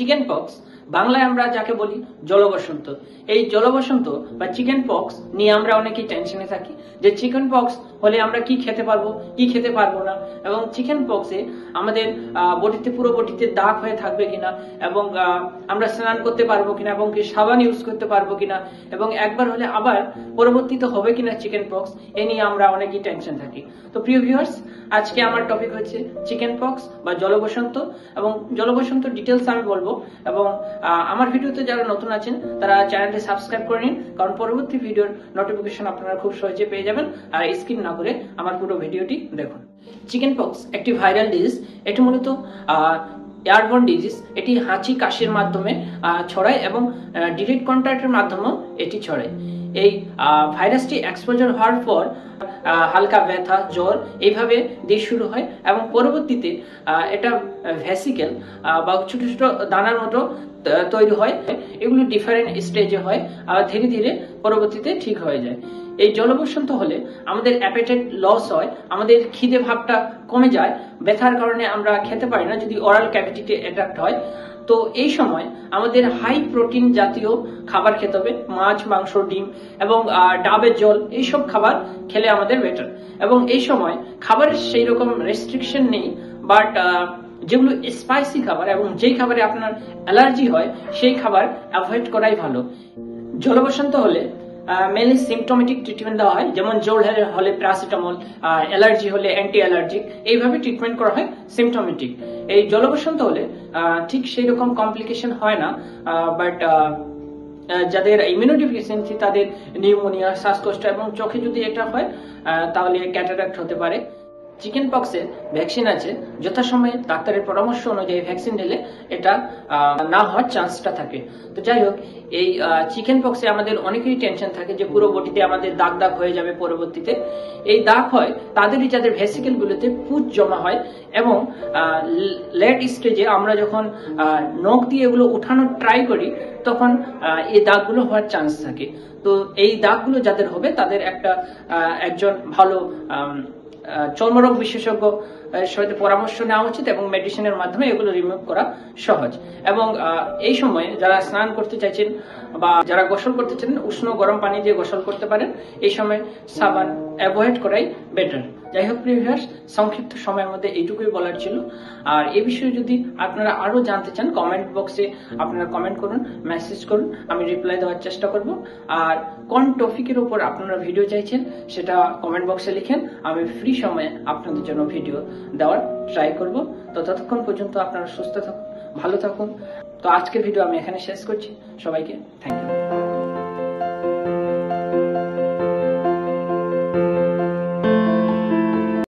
Chicken pox, বাংলায় আমরা যাকে বলি জলবসন্ত। এই জলবসন্ত বা চিকেন পক্স নিয়ে আমরা অনেকেই টেনশনে থাকি যে চিকেন পক্স হলে আমরা কি খেতে পারবো কি খেতে পারবো না, এবং চিকেন পক্সে আমাদের বডিতে পুরো বডিতে দাগ হয়ে থাকবে কিনা, এবং আমরা স্নান করতে পারবো কিনা, এবং কি সাবান ইউজ করতে পারবো কিনা, এবং একবার হলে আবার পরবর্তীতে হবে কিনা চিকেন পক্স, এ নিয়ে আমরা অনেকেই টেনশন থাকি। তো প্রিয় ভিউয়ার্স, আজকে আমার টপিক হচ্ছে চিকেন পক্স বা জলবসন্ত, এবং জলবসন্ত ডিটেলস আমি বলবো। এবং আমার ভিডিওতে যারা নতুন আছেন তারা চ্যানেলটি সাবস্ক্রাইব করে নিন, কারণ পরবর্তী ভিডিওর নোটিফিকেশন আপনারা খুব সহজে পেয়ে যাবেন। আর স্কিপ না করে আমার পুরো ভিডিওটি দেখুন। চিকেন পক্স একটি ভাইরাল ডিজিজ। এটি মূলত এয়ারবোর্ন ডিজিজ। এটি হাঁচি কাশির মাধ্যমে ছড়ায় এবং ডিরেক্ট কন্ট্যাক্টের মাধ্যমেও এটি ছড়ায়। এই ভাইরাসটি এক্সপোজার হওয়ার পর হালকা ব্যথা, জ্বর এইভাবে দিয়ে শুরু হয়, এবং পরবর্তীতে এটা ভেসিকেল বা ছোট ছোট দানার মতো তৈরি হয়। এগুলো ডিফারেন্ট স্টেজে হয়, আর ধীরে ধীরে পরবর্তীতে ঠিক হয়ে যায়। এই জলবসন্ত হলে আমাদের অ্যাপেটাইট লস হয়, আমাদের খিদে ভাবটা কমে যায়, ব্যথার কারণে আমরা খেতে পারি না যদি ওরাল ক্যাভিটিতে অ্যাটাক হয়। তো এই সময় আমাদের হাই প্রোটিন জাতীয় খাবার খেতে হবে, মাছ, মাংস, ডিম এবং ডাবের জল, এইসব খাবার খেলে আমাদের বেটার। এবং এই সময় খাবারের সেই রকম রেস্ট্রিকশন নেই, বাট যেগুলো স্পাইসি খাবার এবং যেই খাবারে আপনার অ্যালার্জি হয় সেই খাবার অ্যাভয়েড করাই ভালো। জলবসন্ত হলে মেনলি সিমটোমেটিক ট্রিটমেন্ট দেওয়া হয়, যেমন জ্বর হলে প্যারাসিটামল, অ্যালার্জি হলে অ্যান্টি অ্যালার্জিক, এইভাবে ট্রিটমেন্ট করা হয় সিমটোমেটিক। এই জলবসন্ত হলে ঠিক সেই রকম কমপ্লিকেশন হয় না, বাট যাদের ইমিউনোডিফিসিয়েন্সি তাদের নিউমোনিয়া, শ্বাসকষ্ট এবং চোখে যদি এটা হয় তাহলে ক্যাটারাক্ট হতে পারে। চিকেন পক্সের ভ্যাকসিন আছে, যথাসময়ে ডাক্তারের পরামর্শ অনুযায়ী ভ্যাকসিন নিলে এটা না হওয়ার চান্সটা থাকে। তো যাই হোক, এই চিকেন পক্সে আমাদের অনেকেরই টেনশন থাকে যে পুরো বডিতে আমাদের দাগ দাগ হয়ে যাবে পরবর্তীতে। এই দাগ হয় তাদেরই যাদের ভেসিকেল গুলোতে পুঁজ জমা হয়, এবং লেট স্টেজে আমরা যখন নখ দিয়ে এগুলো উঠানোর ট্রাই করি তখন এই দাগগুলো হওয়ার চান্স থাকে। তো এই দাগগুলো যাদের হবে তাদের একজন ভালো চর্মরোগ বিশেষজ্ঞ সাথে পরামর্শ নেওয়া উচিত, এবং মেডিসিনের মাধ্যমে এগুলো রিমুভ করা সহজ। এবং এই সময় যারা স্নান করতে চাইছেন বা যারা গোসল করতে চান, উষ্ণ গরম পানি দিয়ে গোসল করতে পারেন। এই সময় সাবান অ্যাভয়েড করাই বেটার। যাই হোক প্রিয় ভিউয়ার্স, সংক্ষিপ্ত সময়ের মধ্যে এইটুকুই বলার ছিল। আর এই বিষয়ে যদি আপনারা আরো জানতে চান, কমেন্ট বক্সে আপনারা কমেন্ট করুন, মেসেজ করুন, আমি রিপ্লাই দেওয়ার চেষ্টা করব। আর কোন টপিকের উপর আপনারা ভিডিও চাইছেন সেটা কমেন্ট বক্সে লিখেন, আমি ফ্রি সময়ে আপনাদের জন্য ভিডিও দেওয়ার ট্রাই করব। তো ততক্ষণ পর্যন্ত আপনারা সুস্থ থাকুন, ভালো থাকুন। তো আজকের ভিডিও আমি এখানে শেষ করছি। সবাইকে থ্যাংক ইউ।